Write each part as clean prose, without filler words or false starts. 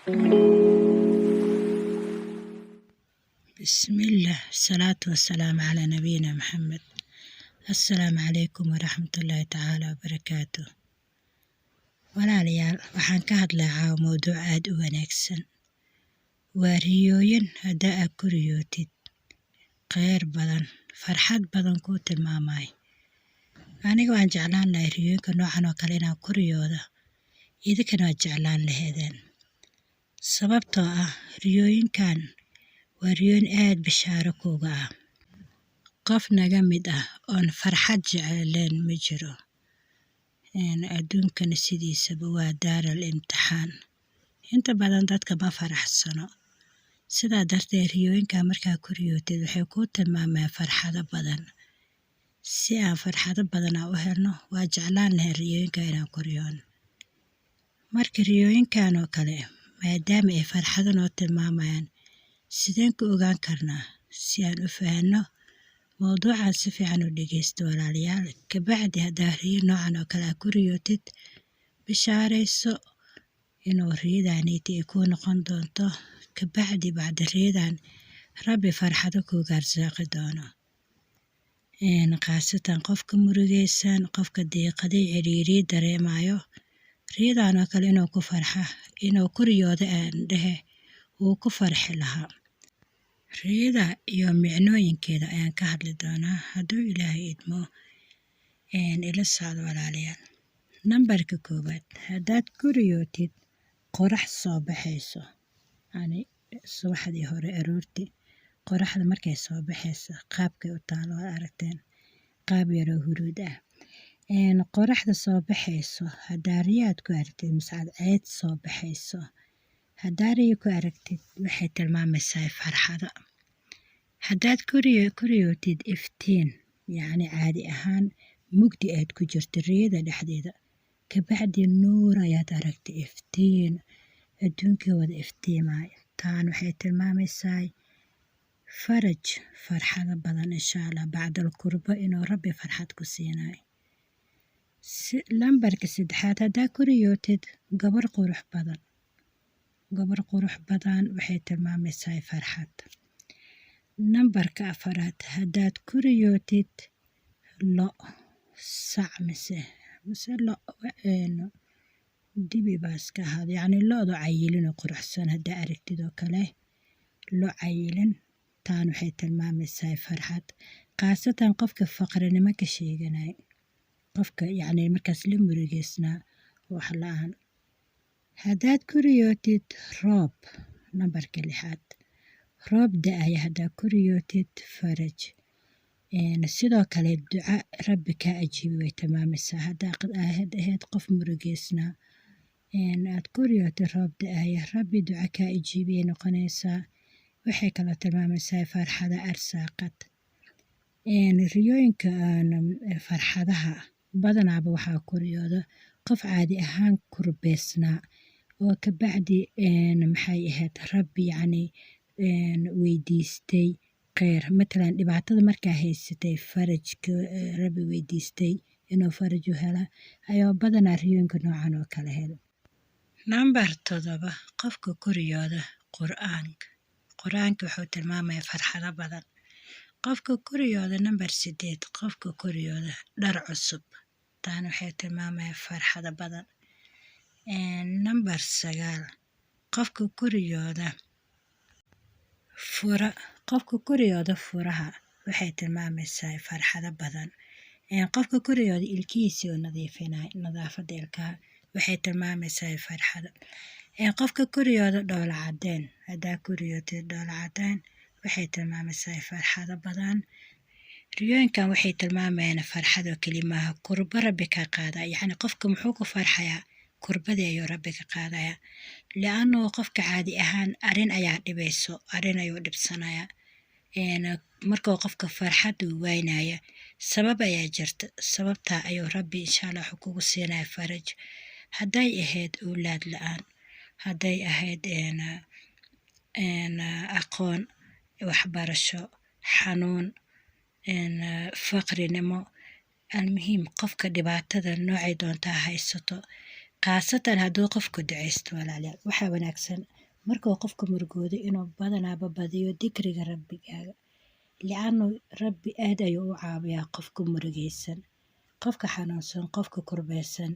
بسم الله الصلاة والسلام على نبينا محمد. السلام عليكم ورحمة الله تعالى وبركاته. walaalayaal waxaan ka hadlayaa mowduuc aad u wanaagsan. waa riyooyin haddaa aad ku riyootid kheyr badan, farxad badan kuu tilmaamay. aniga waan jeclaan lahay riyooyinka noocan oo kale inaan ku riyooda, idinkana waad jeclaan laheedeen. sababtoo ah riyooyinkan waa riyooyin aad bishaaro kuuga ah. qof naga mid ah oon farxad jecleen ma jiro. adduunkana sidiisaba waa daaral imtixaan. inta badan dadka ma faraxsano. sidaa darteed riyooyinka markaa ku riyootid waxay kuu tilmaamaan farxado badan. si aan farxado badan u helno, waa jeclaan lahay riyooyinka inaan ku riyoon. marka riyooyinkan oo kale maadaama ay farxado noo tilmaamayaan, sideen ku ogaan karnaa? si aan u fahanno mowduucan si fiican u dhegeysto walaalayaal. kabacdi haddaa riyo noocan oo kale aad ku riyootid, bishaarayso inuu riyadaaniiti ay kuu noqon doonto. kabacdi bacda riyadan rabbi farxado kuuga arsaaqi doono. khaasatan qofka murugaysan, qofka diiqadii ciriiri dareemayo, riyadan oo kale inuu ku farxa, inuu ku riyoodo aan dhehe wuu ku farxi lahaa. riyada iyo micnooyinkeeda ayaan ka hadli doonaa hadduu ilaahay idmo. ila socdo walaalayaal. nambarka 1, haddaad ku riyootid qorax soo baxayso, subaxdii hore aroortii qoraxda markay soo baxayso, qaabkay u taalo waad aragteen, qaab yaroo huruud ah. qoraxda soo baxayso haddaa riyaad ku aragtid, mise cadceed soo baxayso, haddaa riyo ku aragtid waxay tilmaamaysaa farxada. haddaad ku riyootid iftiin, yacni caadi ahaan mugdi aad ku jirto riyada dhexdeeda, kabacdi nuur ayaad aragtay, iftiin adduunkii wada iftiimay, taan waxay tilmaamaysaa faraj, farxado badan insha Allah, bacdal kurbo inuu rabbi farxad ku siinayo. lambarka 3, haddaa ku riyootid gabar qurux badan, gabar qurux badan waxay tilmaamaysaa farxad. nambarka 4, haddaad ku riyootid lo, sac mise lo, dibi baa iska ahaada, yacni lo'da cayilin oo quruxsan haddaa aragtid oo kale, lo cayilin, taan waxay tilmaamaysaa farxad. khaasatan qofka faqrinimo ka sheeganay, qofka yacni markaas la murugaysnaa wax la'aan. haddaad ku riyootid roob, nambarka 6, roob da'aya haddaa ku riyootid faraj. sidoo kale duca rabbi kaa ajiibi way tilmaamaysaa. haddaa ahayd qof murugaysnaa, aad ku riyootid roob da'aya, rabbi duca kaa ajiibiyay noqonaysaa. waxay kaloo tilmaamaysaa farxada arsaaqad. riyooyinka farxadaha badanaaba waxaa ku riyooda qof caadi ahaan kurbeysnaa oo kabacdi maxay ahayd rabbi yacni weydiistay kheyr. matalan dhibaatada markaa haysatay, farajka rabbi weydiistay inuu faraj u hela, ayuu badanaa riyooyinka noocan oo kale helo. nambar 7, qofka ku riyooda qur'aanka. qur'aanka wuxuu tilmaamayaa farxado badan. qofka ku riyooda nambar 8, qofka ku riyooda dhar cusub, taan waxay tilmaamayaa farxado badan. nambar 9, qofka ku riyooda fura, qofka ku riyooda furaha waxay tilmaamaysaa farxado badan. qofka ku riyooda ilkihiisii oo nadiifinay, nadaafada ilkaha waxay tilmaamaysaa farxado. qofka ku riyooda dhoola cadeen, haddaa ku riyootid dhoola cadeen waxay tilmaamaysaa farxado badan. riyooyinkan waxay tilmaamayaan farxado kelimaha, kurbo rabbi ka qaada, yacni qofka muxuu ku farxayaa? kurbadii ayuu rabbi ka qaadaya. li'annuu qofka caadi ahaan arrin ayaa dhibayso, arrin ayuu dhibsanaya. markuu qofka farxadu waynaya, sabab ayaa jirta, sababtaa ayuu rabbi insha Allah wuxuu kugu siinaya faraj. hadday ahayd awlaad la'aan, hadday ahayd aqoon, waxbarasho, xanuun, faqrinimo, almuhiim qofka dhibaatada noocay doontaa haysato, khaasatan hadduu qofku ducaysto walaalayaal. waxaa wanaagsan markuu qofka murugoodo inuu badanaaba badiyo dikriga rabbigaaga li'annu rabbi aad ayuu u caawiyaa qofka murugaysan qofka xanuunsan qofka kurbeysan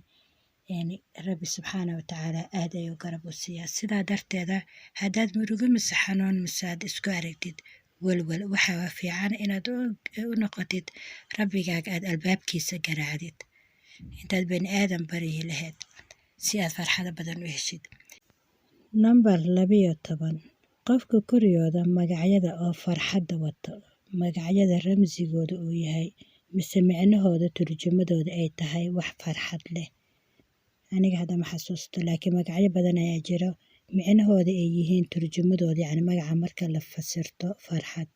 rabbi subxaana watacaala aad ayuu garab u siiyaa sidaa darteeda haddaad murugo mise xanuun mise aad isku aragtid walwal waxaa fiican inaad u noqotid rabbigaaga aad albaabkiisa garaacdid intaad bani aadan baryi lahayd si aad farxado badan u heshid nambar 12 qofka koriyooda magacyada oo farxadda wato magacyada ramsigooda uu yahay mise micnahooda turjumadooda ay tahay wax farxad leh aniga hadda ma xasuusto laakiin magacyo badan ayaa jiro micnahooda ay yihiin turjumadooda yacni magaca marka la fasirto farxad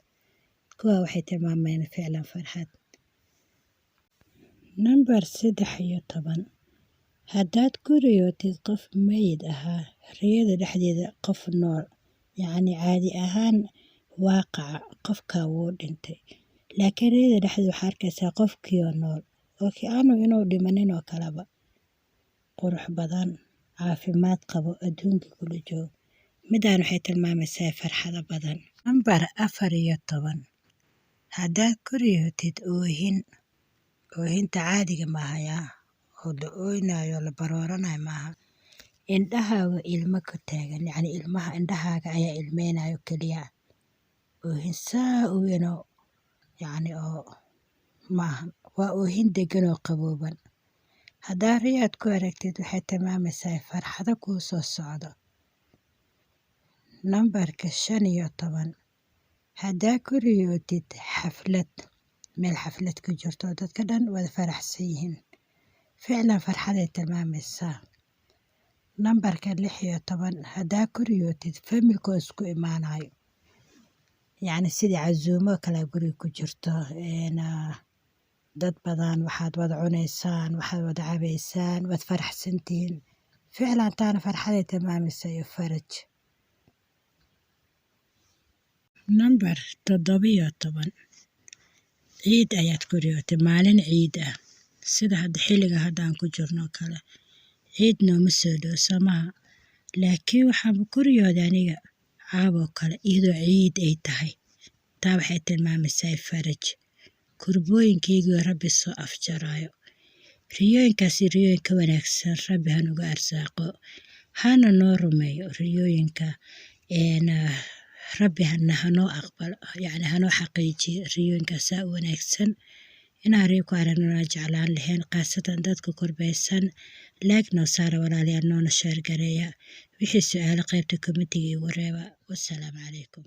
kuwa waxay tilmaamayaan ficlan farxad nambar 13 haddaad kuriyootid qof meyd ahaa riyada dhexdeeda qof nool yacni caadi ahaan waaqaca qofka wuu dhintay laakiin riyada dhexdeeda waxaa arkaysaa qofkiioo nool oo aanu inuu dhimanin oo kaleba qurux badan caafimaad qabo adduunkii kula joogo midaan waxay tilmaamaysaa farxado badan nambar 14 haddaad kuriyootid oohinta caadiga maahayaa oo la ooynayo la barooranayo maaha indhahaaga ilmo ka taagan yacni ilmaha indhahaaga ayaa ilmeynayo keliya oohin saa u weynoo yacni oo maahan waa oohin degan oo qabooban haddaa riyaad ku aragtid waxay tilmaamaysaa farxado kuu soo socdo nambarka 15 haddaa kuriyootid xaflad meel xaflad ku jirto dadka dhan wada faraxsan yihiin ficlan farxaday tilmaamaysaa nambarka 16 haddaa kuriyootid familkoo isku imaanayo yacni sidii casuumo kale guriga ku jirto dad badan waxaad wada cunaysaan waxaad wada cabaysaan waad faraxsantihiin ficlan taana farxaday tilmaamaysaa iyo faraj nambar 17 ciid ayaad kuriyootay maalin ciid ah sida hadda xilliga haddaan ku jirno kale ciid nooma soo dhow samaha laakiin waxaanba kuriyooda aniga caaboo kale iyadoo ciid ay tahay taa waxay tilmaamaysaa faraj kurbooyinkaygii rabbi soo afjaraayo riyooyinkaasi riyooyin ka wanaagsan rabbi hanuga arsaaqo hana noo rumeeyo riyooyinka rabbi hanoo aqbalo yacni hanoo xaqiijiyo riyooyinkaasaa u wanaagsan inaan riyo ku aragnana jeclaan lahayn khaasatan dadka kurbeysan laag noo saara walaalayaal noona sheergareeya wixii su-aalo qaybta komitiga igu reeba wassalaamu calaykum